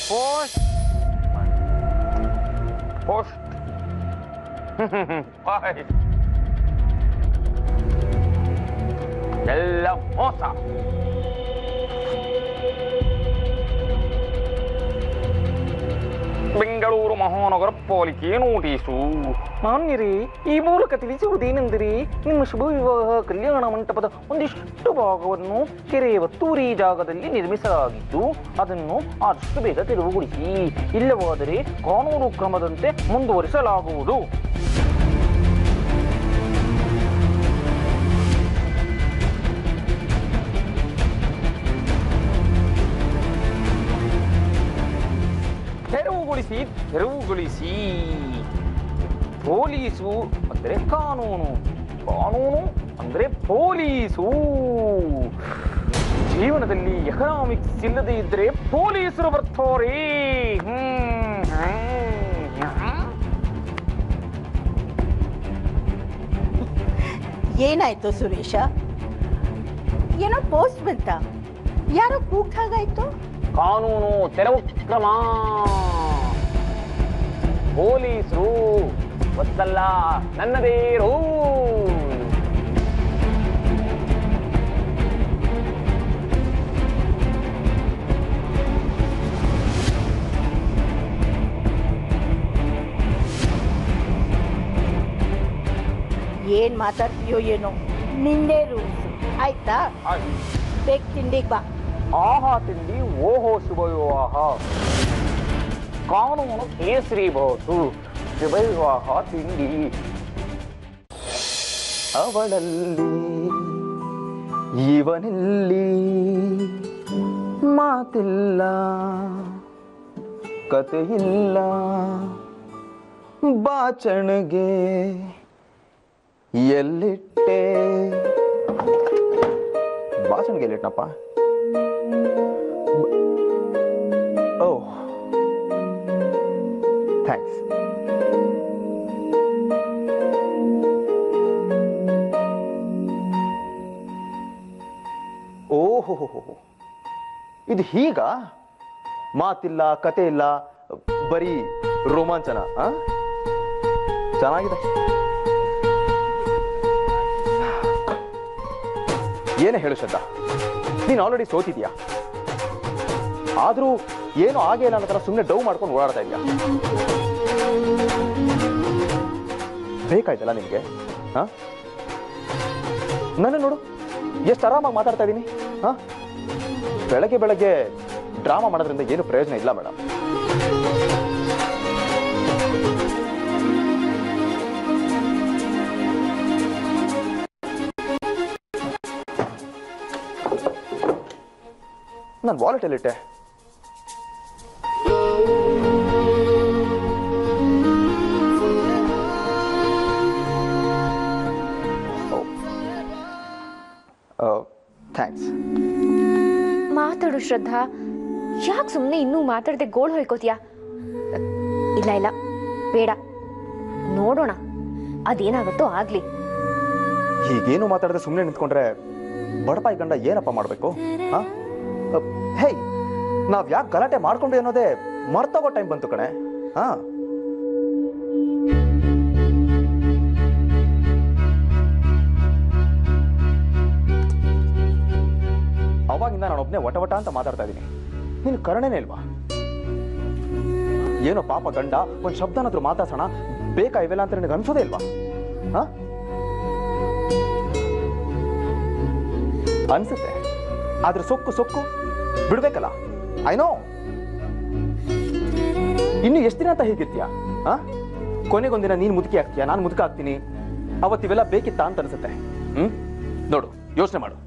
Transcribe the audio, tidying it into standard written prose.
Post post ಎಲ್ಲ ಮೋಸ. ಬೆಂಗಳೂರು ಮಹಾನಗರ ಪಾಲಿಕೆ ನೋಟಿಸು. ಮಾನ್ಯರೇ, ಈ ಮೂಲಕ ತಿಳಿಸುವುದೇನೆಂದರೆ ನಿಮ್ಮ ಶುಭ ವಿವಾಹ ಕಲ್ಯಾಣ ಮಂಟಪದ ಒಂದಿಷ್ಟು ಭಾಗವನ್ನು ಕೆರೆಯ ಒತ್ತುವರಿ ಜಾಗದಲ್ಲಿ ನಿರ್ಮಿಸಲಾಗಿದ್ದು ಅದನ್ನು ಆದಷ್ಟು ಬೇಗ ತೆರವುಗೊಳಿಸಿ, ಇಲ್ಲವಾದರೆ ಕಾನೂನು ಕ್ರಮದಂತೆ ಮುಂದುವರಿಸಲಾಗುವುದು. ತೆರವುಗೊಳಿಸಿ ತೆರವುಗೊಳಿಸಿ. ಪೊಲೀಸು ಅಂದರೆ ಕಾನೂನು, ಕಾನೂನು ಅಂದರೆ ಪೊಲೀಸು. ಜೀವನದಲ್ಲಿ ಎಕನಾಮಿಕ್ಸ್ ಇಲ್ಲದೆ ಇದ್ರೆ ಪೊಲೀಸರು ಬರ್ತಾರೆ. ಏನಾಯ್ತು ಸುರೇಶ? ಏನೋ ಪೋಸ್ಟ್ ಬಂತ, ಯಾರೋ ಕೂಗ್ದಾಗಾಯ್ತು. ಕಾನೂನು ತೆರವು ಕ್ರಮ. ಪೊಲೀಸರು ಗೊತ್ತಲ್ಲ, ನನ್ನದೇ ರೂಲ್. ಏನ್ ಮಾತಾಡ್ತೀಯೋ ಏನೋ, ನಿಂದೇ ರೂಲ್ಸ್ ಆಯ್ತಾ? ಬೇಗ ತಿಂಡಿಗೆ ಬಾ. ಆಹಾ ತಿಂಡಿ, ಓಹೋ ಶುಭ ವಿವಾಹ. ಕಾನೂನು ಕೇಸರಿ ಬಹುತು, ಶುಭ ವಿವಾಹ ತಿಂಡಿ. ಅವಳಲ್ಲಿ ಇವನಲ್ಲಿ ಮಾತಿಲ್ಲ, ಕಥೆಯಿಲ್ಲ, ಬಾಚಣಿಗೆ ಎಲ್ಲಿಟ್ಟೆ? ಬಾಚಣಿಗೆ ಎಲ್ಲಿಟ್ಟನಪ್ಪ? ಓಹ್, ಥ್ಯಾಂಕ್ಸ್. ಓಹೋ, ಇದು ಹೀಗ? ಮಾತಿಲ್ಲ, ಕತೆ ಇಲ್ಲ, ಬರೀ ರೋಮಾಂಚನ. ಚೆನ್ನಾಗಿದೆ. ಏನೇ ಹೇಳು ಶ್ರದ್ಧಾ, ನೀನು ಆಲ್ರೆಡಿ ಸೋತಿದ್ಯಾ. ಆದ್ರೂ ಏನೋ ಆಗೇ ಇಲ್ಲ ಅನ್ನೋ ಥರ ಸುಮ್ಮನೆ ಡೌ ಮಾಡ್ಕೊಂಡು ಓಡಾಡ್ತಾ ಇದೆಯಾ? ಬೇಕಾಯ್ತಲ್ಲ ನಿನಗೆ? ನನ್ನ ನೋಡು, ಎಷ್ಟು ಆರಾಮಾಗಿ ಮಾತಾಡ್ತಾ ಇದ್ದೀನಿ. ಬೆಳಗ್ಗೆ ಬೆಳಗ್ಗೆ ಡ್ರಾಮಾ ಮಾಡೋದ್ರಿಂದ ಏನು ಪ್ರಯೋಜನ ಇಲ್ಲ ಮೇಡಮ್. ನಾನು ವಾಲೆಟ್ ಎಲ್ಲಿಟ್ಟೆ? ಥ್ಯಾಂಕ್ಸ್. ಮಾತಾಡು ಶ್ರದ್ಧಾ, ಯಾಕೆ ಸುಮ್ಮನೆ ಇನ್ನೂ ಮಾತಾಡದೆ ಗೋಳು ಹೊಯ್ಕೋತೀಯ? ಇಲ್ಲ ಇಲ್ಲ ಬೇಡ, ನೋಡೋಣ ಅದೇನಾಗುತ್ತೋ ಆಗ್ಲಿ. ಹೀಗೇನು ಮಾತಾಡದೆ ಸುಮ್ಮನೆ ನಿಂತ್ಕೊಂಡ್ರೆ ಬಡಪಾಯಿ ಗಂಡ ಏನಪ್ಪ ಮಾಡಬೇಕು? ಹೇ, ನಾವ್ ಯಾಕೆ ಗಲಾಟೆ ಮಾಡ್ಕೊಂಡ್ರಿ ಅನ್ನೋದೇ ಮರ್ತೋಗೋ ಟೈಮ್ ಬಂತು ಕಣೆ. ಅವಾಗಿಂದ ನಾನು ಒಬ್ಬನೇ ವಟ ಅಂತ ಮಾತಾಡ್ತಾ ಇದ್ದೀನಿ. ನೀನು ಕರುಣೆನೇ ಇಲ್ವಾ? ಏನೋ ಪಾಪ ಗಂಡ, ಒಂದು ಶಬ್ದನಾದ್ರೂ ಮಾತಾಡ್ಸೋಣ ಬೇಕಾ ಇವೆಲ್ಲ ಅಂತ ನಿನಗೆ ಅನ್ಸೋದೇ ಇಲ್ವಾ? ಅನ್ಸುತ್ತೆ, ಆದ್ರೆ ಸೊಕ್ಕು ಬಿಡ್ಬೇಕಲ್ಲ. ಐನೋ, ಇನ್ನು ಎಷ್ಟು ದಿನ ಅಂತ ಹೀಗಿರ್ತೀಯ? ಕೊನೆಗೊಂದಿನ ನೀನು ಮುದುಕಿ ಆಗ್ತೀಯ, ನಾನು ಮುದುಕ ಆಗ್ತೀನಿ. ಅವತ್ತಿವೆಲ್ಲ ಬೇಕಿತ್ತ ಅಂತ ಅನ್ಸುತ್ತೆ. ನೋಡು, ಯೋಚನೆ ಮಾಡು.